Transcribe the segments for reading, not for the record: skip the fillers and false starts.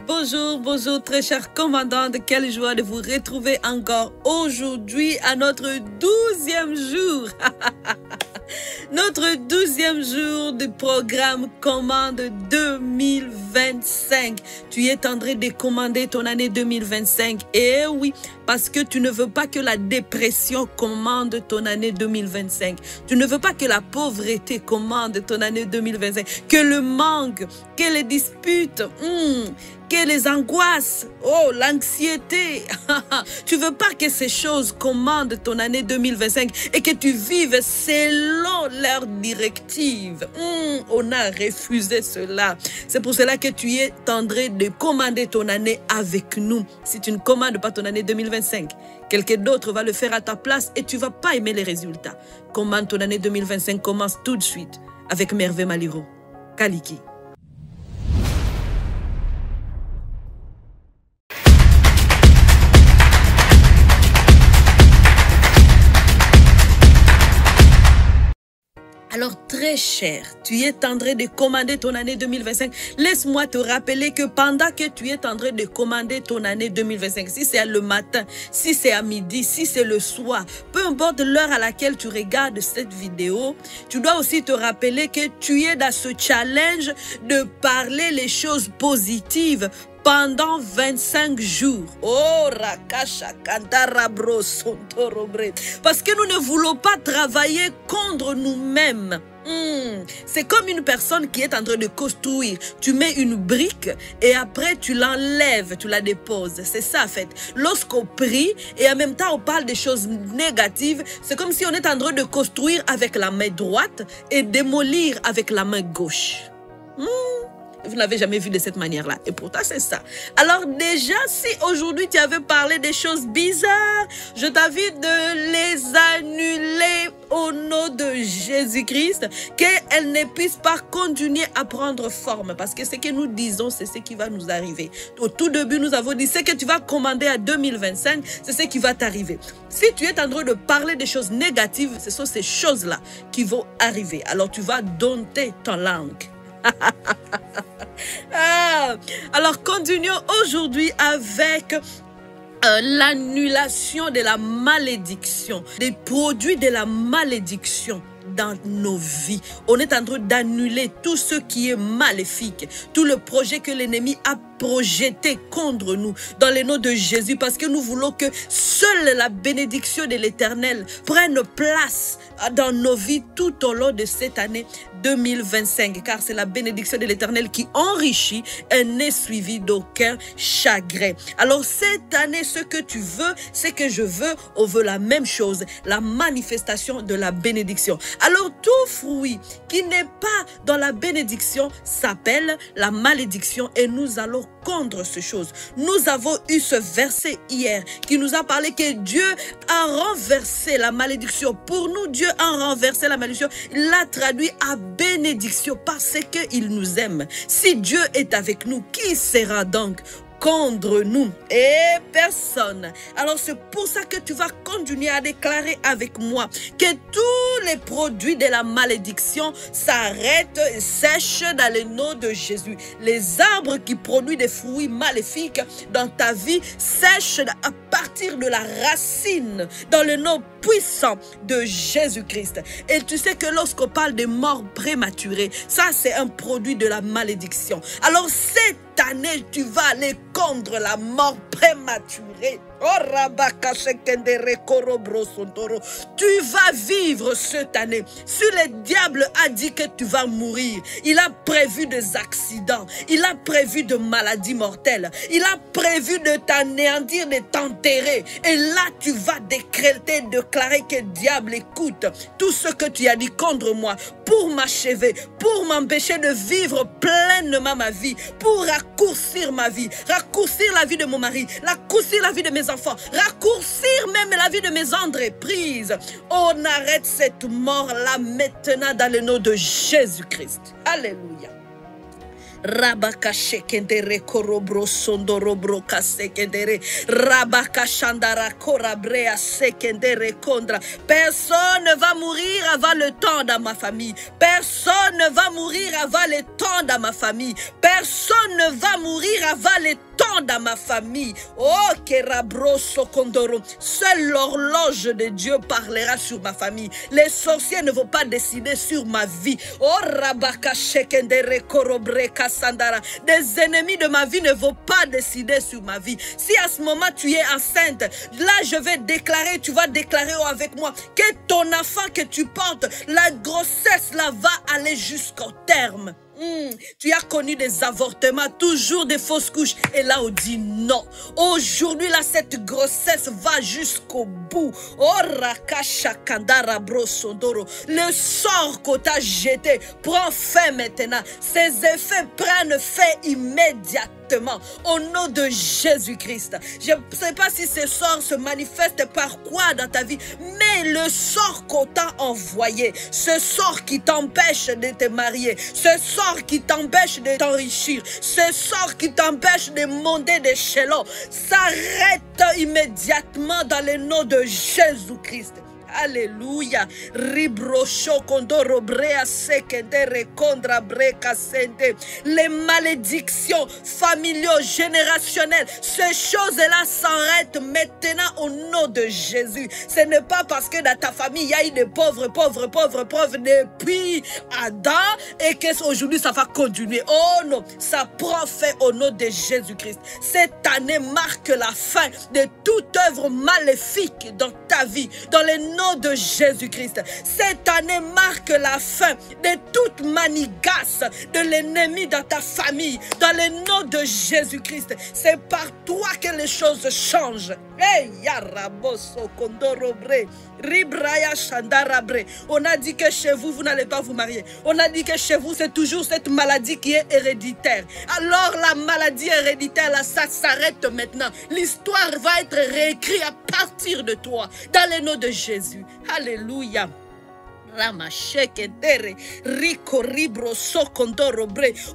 Bonjour, bonjour très chers commandants, quelle joie de vous retrouver encore aujourd'hui à notre 12e jour. Notre 12e jour du programme Commande 2025. Tu es en train de commander ton année 2025. Et oui, parce que tu ne veux pas que la dépression commande ton année 2025. Tu ne veux pas que la pauvreté commande ton année 2025. Que le manque, que les disputes, que les angoisses, l'anxiété. Tu veux pas que ces choses commandent ton année 2025 et que tu vives selon leurs directives. On a refusé cela. C'est pour cela que tu es en train de commander ton année avec nous. Si tu ne commandes pas ton année 2025, quelqu'un d'autre va le faire à ta place et tu ne vas pas aimer les résultats. Commande ton année 2025, commence tout de suite avec Merveille Maliro. Kaliki. Alors très cher, tu es en train de commander ton année 2025. Laisse-moi te rappeler que pendant que tu es en train de commander ton année 2025, si c'est le matin, si c'est à midi, si c'est le soir, peu importe l'heure à laquelle tu regardes cette vidéo, tu dois aussi te rappeler que tu es dans ce challenge de parler les choses positives pendant 25 jours. Parce que nous ne voulons pas travailler contre nous-mêmes. C'est comme une personne qui est en train de construire. Tu mets une brique et après tu l'enlèves, tu la déposes. C'est ça en fait. Lorsqu'on prie et en même temps on parle des choses négatives, c'est comme si on est en train de construire avec la main droite et démolir avec la main gauche. Vous n'avez jamais vu de cette manière-là. Et pourtant, c'est ça. Alors déjà, si aujourd'hui tu avais parlé des choses bizarres, je t'invite de les annuler au nom de Jésus-Christ, qu'elles ne puissent pas continuer à prendre forme. Parce que ce que nous disons, c'est ce qui va nous arriver. Au tout début, nous avons dit, ce que tu vas commander à 2025, c'est ce qui va t'arriver. Si tu es en train de parler des choses négatives, ce sont ces choses-là qui vont arriver. Alors tu vas dompter ton langue. Alors continuons aujourd'hui avec l'annulation de la malédiction, des produits de la malédiction dans nos vies. On est en train d'annuler tout ce qui est maléfique, tout le projet que l'ennemi a projeté contre nous dans le nom de Jésus, parce que nous voulons que seule la bénédiction de l'Éternel prenne place dans nos vies tout au long de cette année 2025, car c'est la bénédiction de l'Éternel qui enrichit et n'est suivie d'aucun chagrin. Alors cette année, ce que tu veux, c'est que je veux, on veut la même chose, la manifestation de la bénédiction. Alors tout fruit qui n'est pas dans la bénédiction s'appelle la malédiction et nous allons contre ces choses. Nous avons eu ce verset hier qui nous a parlé que Dieu a renversé la malédiction. Pour nous, Dieu a renversé la malédiction. Il l'a traduit à bénédiction parce qu'il nous aime. Si Dieu est avec nous, qui sera donc contre nous? Et personne. Alors c'est pour ça que tu vas continuer à déclarer avec moi que tous les produits de la malédiction s'arrêtent et sèchent dans le nom de Jésus. Les arbres qui produisent des fruits maléfiques dans ta vie sèchent à partir de la racine dans le nom puissant de Jésus-Christ. Et tu sais que lorsqu'on parle de mort prématurée, ça c'est un produit de la malédiction. Alors cette année, tu vas aller contre la mort prématurée. Tu vas vivre cette année. Si le diable a dit que tu vas mourir, il a prévu des accidents, il a prévu de maladies mortelles, il a prévu de t'anéantir, de t'enterrer. Et là, tu vas décréter, déclarer que le diable écoute tout ce que tu as dit contre moi pour m'achever, pour m'empêcher de vivre pleinement ma vie, pour raccourcir ma vie, raccourcir la vie de mon mari, raccourcir la vie de mes enfants, raccourcir même la vie de mes entreprises. On arrête cette mort-là maintenant dans le nom de Jésus-Christ. Alléluia. Rabaka shekendere korobro sondorobro kasekendere. Rabaka shandara korabrea sekendere kondra. Personne ne va mourir avant le temps dans ma famille. Personne ne va mourir avant le temps dans ma famille. Personne ne va mourir avant le temps dans ma famille. Oh, kerabro sokondoro. Seule l'horloge de Dieu parlera sur ma famille. Les sorciers ne vont pas décider sur ma vie. Oh, rabaka shekendere korobre kasandara. Des ennemis de ma vie ne vont pas décider sur ma vie. Si à ce moment tu es enceinte, là je vais déclarer, tu vas déclarer avec moi que ton enfant que tu portes, la grossesse là va aller jusqu'au terme. Tu as connu des avortements, toujours des fausses couches. Et là, on dit non. Aujourd'hui, là, cette grossesse va jusqu'au bout. Oh, rakashakandara brosondoro. Le sort qu'on t'a jeté prend fin maintenant. Ses effets prennent fin immédiatement. Au nom de Jésus-Christ. Je ne sais pas si ce sort se manifeste par quoi dans ta vie, mais le sort qu'on t'a envoyé, ce sort qui t'empêche de te marier, ce sort qui t'empêche de t'enrichir, ce sort qui t'empêche de monter d'échelon, s'arrête immédiatement dans le nom de Jésus-Christ. Alléluia. Ribrocho condoro brea sekendere condra breka sente. Les malédictions familiaux, générationnelles, ces choses-là s'arrêtent maintenant au nom de Jésus. Ce n'est pas parce que dans ta famille, il y a eu des pauvres depuis Adam et qu'aujourd'hui ça va continuer. Oh non, ça prend fin au nom de Jésus-Christ. Cette année marque la fin de toute œuvre maléfique dans ta vie, dans les noms de Jésus-Christ. Cette année marque la fin de toute manigasse de l'ennemi dans ta famille, dans le nom de Jésus-Christ. C'est par toi que les choses changent. Hey, yaraboso kondorobre, ribraya shandarabre. On a dit que chez vous, vous n'allez pas vous marier. On a dit que chez vous, c'est toujours cette maladie qui est héréditaire. Alors la maladie héréditaire, là, ça s'arrête maintenant. L'histoire va être réécrite à partir de toi, dans le nom de Jésus. Alléluia.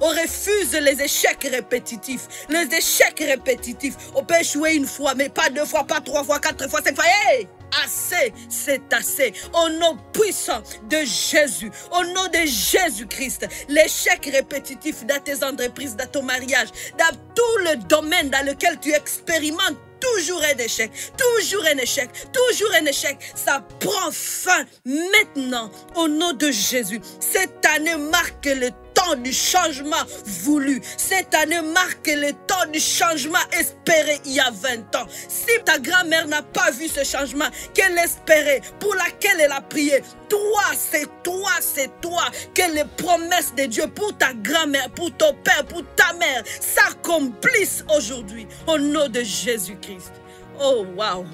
On refuse les échecs répétitifs. Les échecs répétitifs. On peut échouer une fois, mais pas deux fois, pas trois fois, quatre fois, cinq fois. Hey! Assez, c'est assez. Au nom puissant de Jésus, au nom de Jésus-Christ, l'échec répétitif dans tes entreprises, dans ton mariage, dans tout le domaine dans lequel tu expérimentes toujours un échec, toujours un échec, toujours un échec. Ça prend fin maintenant au nom de Jésus. Cette année marque le temps du changement voulu. Cette année marque le temps du changement espéré il y a 20 ans. Si ta grand-mère n'a pas vu ce changement qu'elle espérait, pour laquelle elle a prié, c'est toi que les promesses de Dieu pour ta grand-mère, pour ton père, pour ta mère s'accomplissent aujourd'hui au nom de Jésus-Christ. Oh waouh,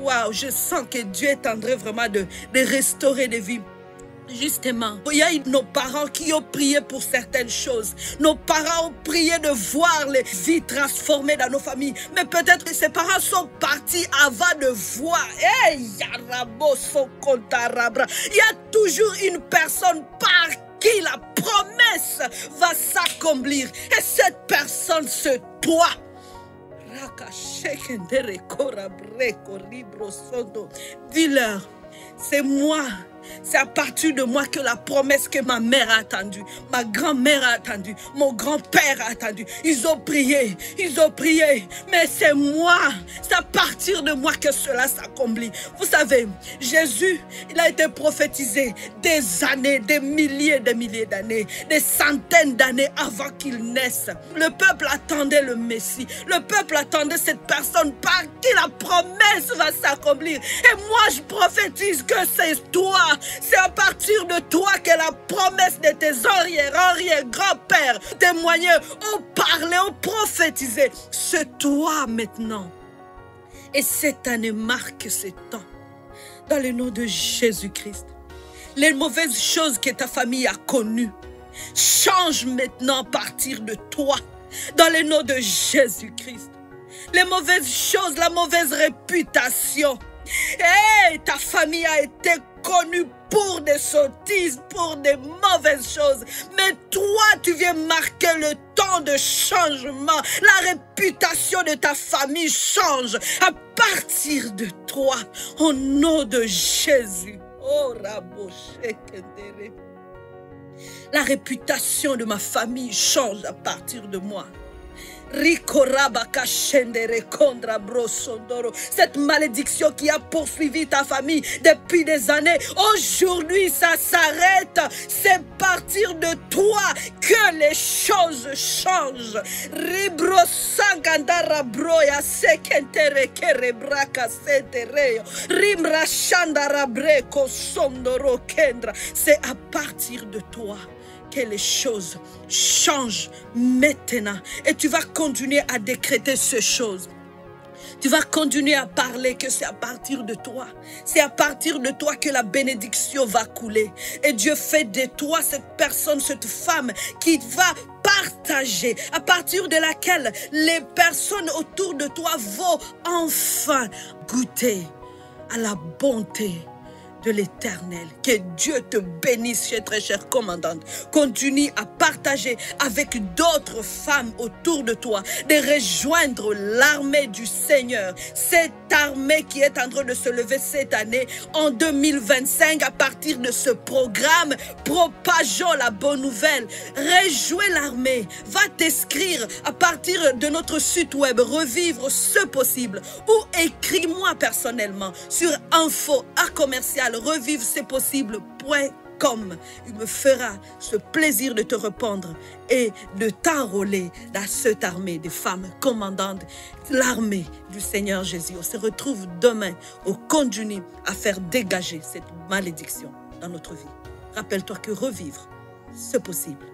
waouh, je sens que Dieu est en train vraiment de restaurer des vies. Justement, il y a eu nos parents qui ont prié pour certaines choses. Nos parents ont prié de voir les vies transformées dans nos familles. Mais peut-être que ces parents sont partis avant de voir. Hey, il y a toujours une personne par qui la promesse va s'accomplir. Et cette personne, c'est toi. Dis-leur, c'est moi. C'est à partir de moi que la promesse que ma mère a attendue, ma grand-mère a attendu, mon grand-père a attendu. Ils ont prié, mais c'est moi. C'est à partir de moi que cela s'accomplit. Vous savez, Jésus, il a été prophétisé des années, des milliers d'années, des centaines d'années avant qu'il naisse. Le peuple attendait le Messie. Le peuple attendait cette personne par qui la promesse va s'accomplir. Et moi, je prophétise que c'est toi. C'est à partir de toi que la promesse de tes arrière-grands-pères témoignaient, ont parlé, ont prophétisé. C'est toi maintenant. Et cette année marque ce temps. Dans le nom de Jésus-Christ. Les mauvaises choses que ta famille a connues changent maintenant à partir de toi. Dans le nom de Jésus-Christ. Les mauvaises choses, la mauvaise réputation. Hey, ta famille a été connu pour des sottises, pour des mauvaises choses. Mais toi, tu viens marquer le temps de changement. La réputation de ta famille change à partir de toi. Au nom de Jésus. Oh, Raboshekendere. La réputation de ma famille change à partir de moi. Cette malédiction qui a poursuivi ta famille depuis des années, aujourd'hui ça s'arrête. C'est à partir de toi que les choses changent. C'est à partir de toi que les choses changent maintenant. Et tu vas continuer à décréter ces choses. Tu vas continuer à parler que c'est à partir de toi. C'est à partir de toi que la bénédiction va couler. Et Dieu fait de toi cette personne, cette femme qui va partager, à partir de laquelle les personnes autour de toi vont enfin goûter à la bonté de l'Éternel. Que Dieu te bénisse, très chère commandante. Continue à partager avec d'autres femmes autour de toi, de rejoindre l'armée du Seigneur. Cette armée qui est en train de se lever cette année, en 2025, à partir de ce programme, propageons la bonne nouvelle. Rejoins l'armée. Va t'inscrire à partir de notre site web, revivre ce possible. Ou écris-moi personnellement sur info@revivre c'est possible.com. Il me fera ce plaisir de te répondre et de t'enrôler dans cette armée de femmes commandantes, l'armée du Seigneur Jésus. On se retrouve demain. On continue à faire dégager cette malédiction dans notre vie. Rappelle-toi que revivre, c'est possible.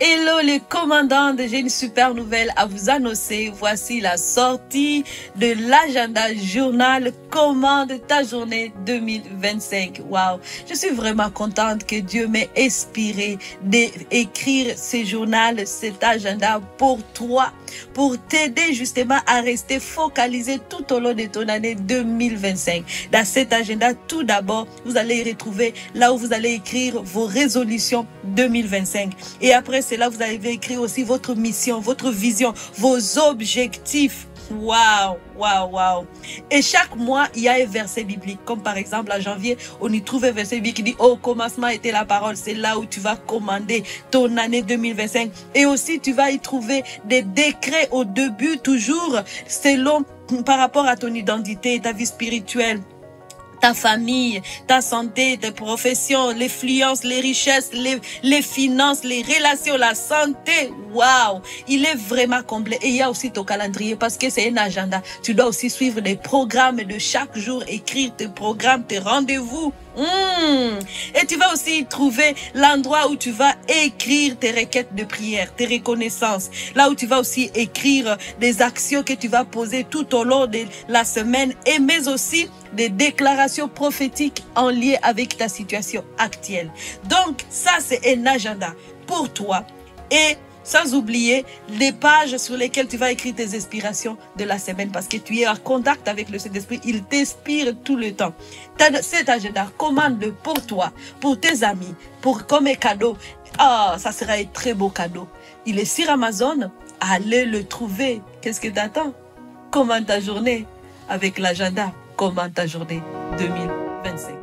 Hello les commandantes, j'ai une super nouvelle à vous annoncer. Voici la sortie de l'agenda journal Commande ta journée 2025. Waouh, je suis vraiment contente que Dieu m'ait inspiré d'écrire ce journal, cet agenda pour toi, pour t'aider justement à rester focalisé tout au long de ton année 2025. Dans cet agenda, tout d'abord, vous allez retrouver là où vous allez écrire vos résolutions 2025. Et après cela, vous allez écrire aussi votre mission, votre vision, vos objectifs. Waouh, waouh, waouh. Et chaque mois, il y a un verset biblique. Comme par exemple, en janvier, on y trouve un verset biblique qui dit, au commencement était la parole. C'est là où tu vas commander ton année 2025. Et aussi, tu vas y trouver des décrets au début, toujours selon, par rapport à ton identité, ta vie spirituelle, ta famille, ta santé, tes professions, l'influence, les richesses, les finances, les relations, la santé. Waouh! Il est vraiment complet. Et il y a aussi ton calendrier parce que c'est un agenda. Tu dois aussi suivre les programmes de chaque jour, écrire tes programmes, tes rendez-vous. Et tu vas aussi trouver l'endroit où tu vas écrire tes requêtes de prière, tes reconnaissances. Là où tu vas aussi écrire des actions que tu vas poser tout au long de la semaine, et mais aussi des déclarations prophétiques en lien avec ta situation actuelle. Donc ça, c'est un agenda pour toi. Et sans oublier les pages sur lesquelles tu vas écrire tes inspirations de la semaine parce que tu es en contact avec le Saint-Esprit. Il t'inspire tout le temps. Cet agenda, commande-le pour toi, pour tes amis, comme un cadeau. Ah, ça sera un très beau cadeau. Il est sur Amazon. Allez le trouver. Qu'est-ce que tu attends? Commande ta journée avec l'agenda. Commande ta journée 2025.